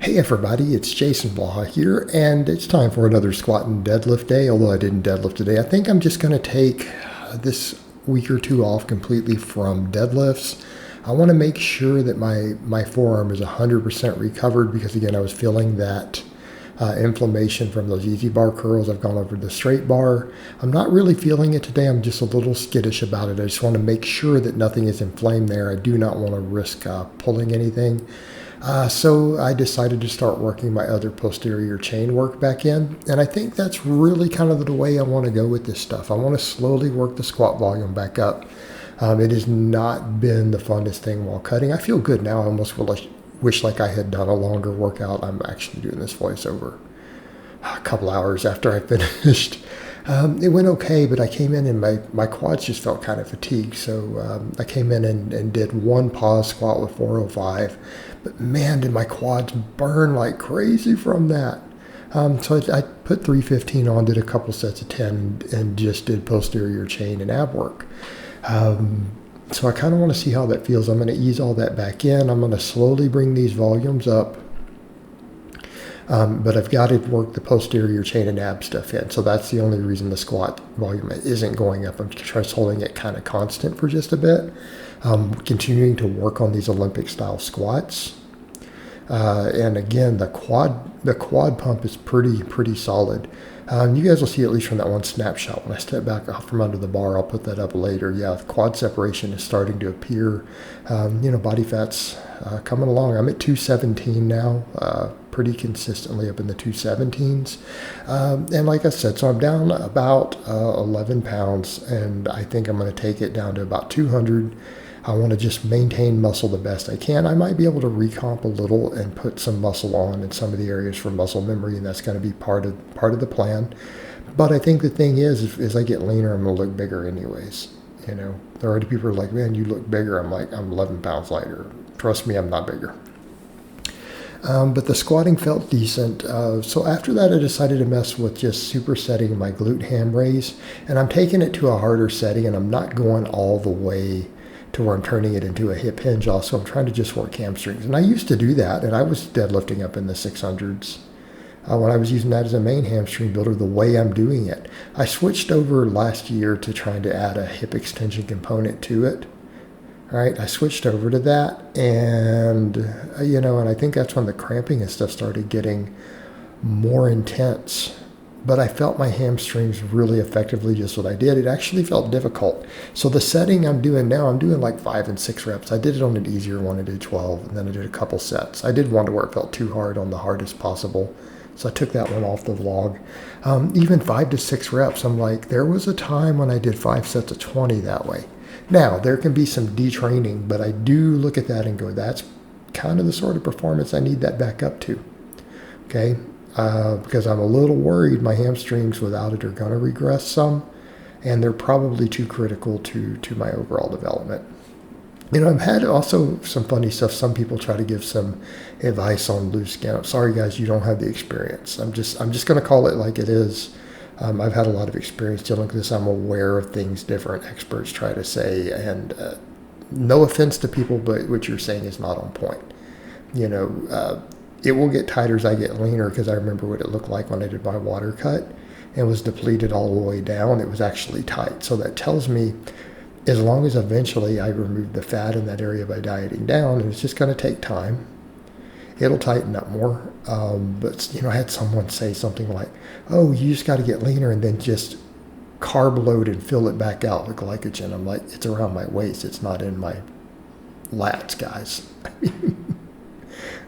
Hey everybody, it's Jason Blaha here, and it's time for another squat and deadlift day, although I didn't deadlift today. I think I'm just going to take this week or two off completely from deadlifts. I want to make sure that my forearm is 100% recovered because, again, I was feeling that inflammation from those easy bar curls. I've gone over the straight bar. I'm not really feeling it today. I'm just a little skittish about it. I just want to make sure that nothing is inflamed there. I do not want to risk pulling anything. So I decided to start working my other posterior chain work back in. And I think that's really kind of the way I want to go with this stuff. I want to slowly work the squat volume back up. It has not been the funnest thing while cutting. I feel good now. I almost wish like I had done a longer workout. I'm actually doing this voiceover a couple hours after I finished. It went okay, but I came in and my quads just felt kind of fatigued. So I came in and did one pause squat with 405. But man, did my quads burn like crazy from that. So I put 315 on, did a couple sets of 10, and just did posterior chain and ab work. So I kind of want to see how that feels. I'm going to ease all that back in. I'm going to slowly bring these volumes up. But I've got to work the posterior chain and ab stuff in. So that's the only reason the squat volume isn't going up. I'm just holding it kind of constant for just a bit. Continuing to work on these Olympic style squats. And again, the quad pump is pretty solid. You guys will see at least from that one snapshot. When I step back off from under the bar, I'll put that up later. Yeah, the quad separation is starting to appear. Body fat's coming along. I'm at 217 now, pretty consistently up in the 217s. And like I said, so I'm down about 11 pounds, and I think I'm going to take it down to about 200. I want to just maintain muscle the best I can. I might be able to recomp a little and put some muscle on in some of the areas for muscle memory, and that's going to be part of the plan. But I think the thing is, as I get leaner, I'm going to look bigger anyways. There are already people who are like, man, you look bigger. I'm like, I'm 11 pounds lighter. Trust me, I'm not bigger. But the squatting felt decent. So after that, I decided to mess with just supersetting my glute ham raise. And I'm taking it to a harder setting, and I'm not going all the way to where I'm turning it into a hip hinge. Also, I'm trying to just work hamstrings. And I used to do that, and I was deadlifting up in the 600s when I was using that as a main hamstring builder the way I'm doing it. I switched over last year to trying to add a hip extension component to it. All right, I switched over to that, and and I think that's when the cramping and stuff started getting more intense. But I felt my hamstrings really effectively just what I did. It actually felt difficult. So the setting I'm doing now, I'm doing like 5 and 6 reps. I did it on an easier one. I did 12, and then I did a couple sets. I did one to where it felt too hard on the hardest possible. So I took that one off the vlog. Even 5 to 6 reps, I'm like, there was a time when I did 5 sets of 20 that way. Now, there can be some detraining, but I do look at that and go, that's kind of the sort of performance I need that back up to. Okay? Because I'm a little worried my hamstrings without it are going to regress some, and they're probably too critical to my overall development. I've had also some funny stuff. Some people try to give some advice on loose skin. I'm sorry, guys, you don't have the experience. I'm just going to call it like it is. I've had a lot of experience dealing with this. I'm aware of things different experts try to say, and no offense to people, but what you're saying is not on point. It will get tighter as I get leaner, because I remember what it looked like when I did my water cut and was depleted all the way down. It was actually tight. So that tells me as long as eventually I remove the fat in that area by dieting down, and it's just going to take time, it'll tighten up more. But I had someone say something like, oh, you just got to get leaner and then just carb load and fill it back out with glycogen. I'm like, it's around my waist. It's not in my lats, guys.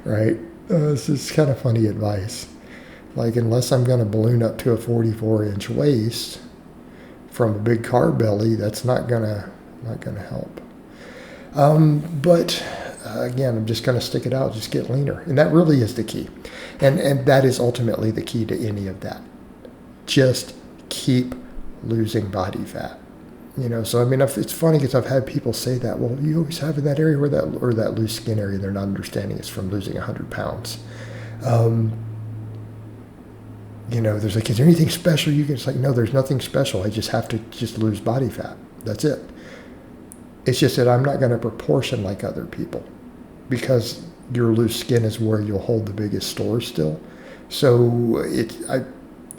Right? This is kind of funny advice. Like, unless I'm going to balloon up to a 44-inch waist from a big carb belly, that's not gonna help. But again, I'm just going to stick it out, just get leaner, and that really is the key. And that is ultimately the key to any of that. Just keep losing body fat. So I mean, it's funny because I've had people say that, well, you always have in that area or that loose skin area, they're not understanding it's from losing 100 pounds. There's like, is there anything special you can, it's like, no, there's nothing special. I just have to just lose body fat. That's it. It's just that I'm not going to proportion like other people, because your loose skin is where you'll hold the biggest stores still. So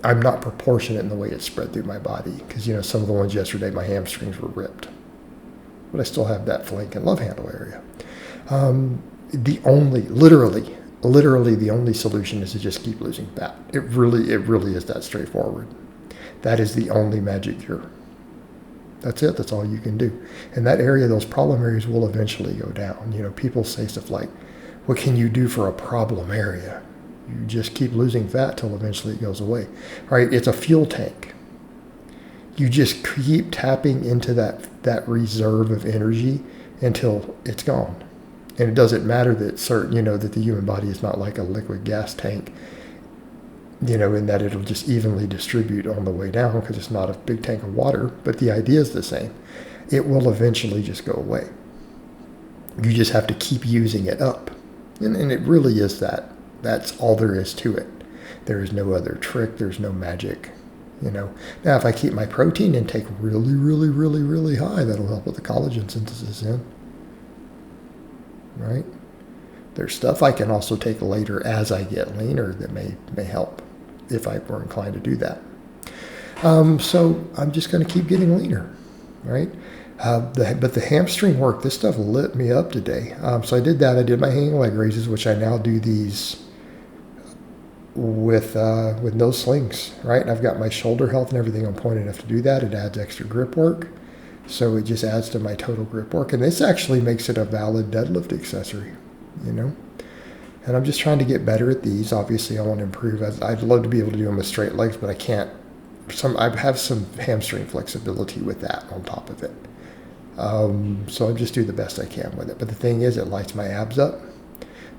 I'm not proportionate in the way it's spread through my body, because some of the ones yesterday, my hamstrings were ripped, but I still have that flank and love handle area. Literally the only solution is to just keep losing fat. It really is that straightforward. That is the only magic cure. That's it. That's all you can do. And that area, those problem areas will eventually go down. People say stuff like, what can you do for a problem area? You just keep losing fat till eventually it goes away. Right? It's a fuel tank. You just keep tapping into that reserve of energy until it's gone. And it doesn't matter that that the human body is not like a liquid gas tank, in that it'll just evenly distribute on the way down, because it's not a big tank of water, but the idea is the same. It will eventually just go away. You just have to keep using it up. And it really is that. That's all there is to it. There is no other trick. There's no magic. Now, if I keep my protein intake really, really, really, really high, that'll help with the collagen synthesis in. Right? There's stuff I can also take later as I get leaner that may help, if I were inclined to do that. So I'm just going to keep getting leaner, right? But the hamstring work, this stuff lit me up today. So I did that. I did my hanging leg raises, which I now do these with no slings, right? And I've got my shoulder health and everything on point enough to do that. It adds extra grip work. So it just adds to my total grip work. And this actually makes it a valid deadlift accessory, And I'm just trying to get better at these. Obviously, I want to improve. I'd love to be able to do them with straight legs, but I can't. I have some hamstring flexibility with that on top of it. So I just do the best I can with it. But the thing is, it lights my abs up.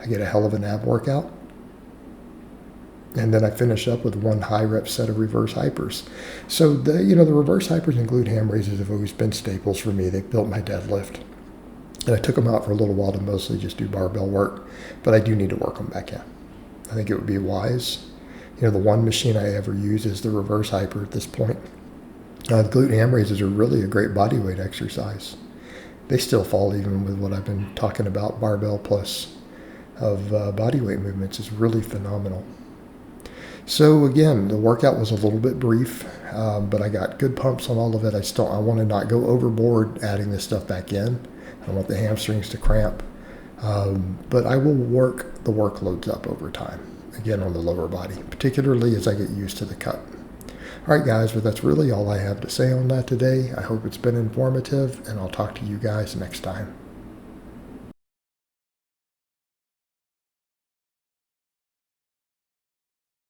I get a hell of an ab workout. And then I finish up with one high rep set of reverse hypers. So the reverse hypers and glute ham raises have always been staples for me. They've built my deadlift. And I took them out for a little while to mostly just do barbell work, but I do need to work them back in. I think it would be wise. The one machine I ever use is the reverse hyper at this point. The glute ham raises are really a great body weight exercise. They still fall even with what I've been talking about, barbell plus of body weight movements is really phenomenal. So again, the workout was a little bit brief, but I got good pumps on all of it. I want to not go overboard adding this stuff back in. I don't want the hamstrings to cramp, but I will work the workloads up over time, again on the lower body, particularly as I get used to the cut. All right, guys, but that's really all I have to say on that today. I hope it's been informative, and I'll talk to you guys next time.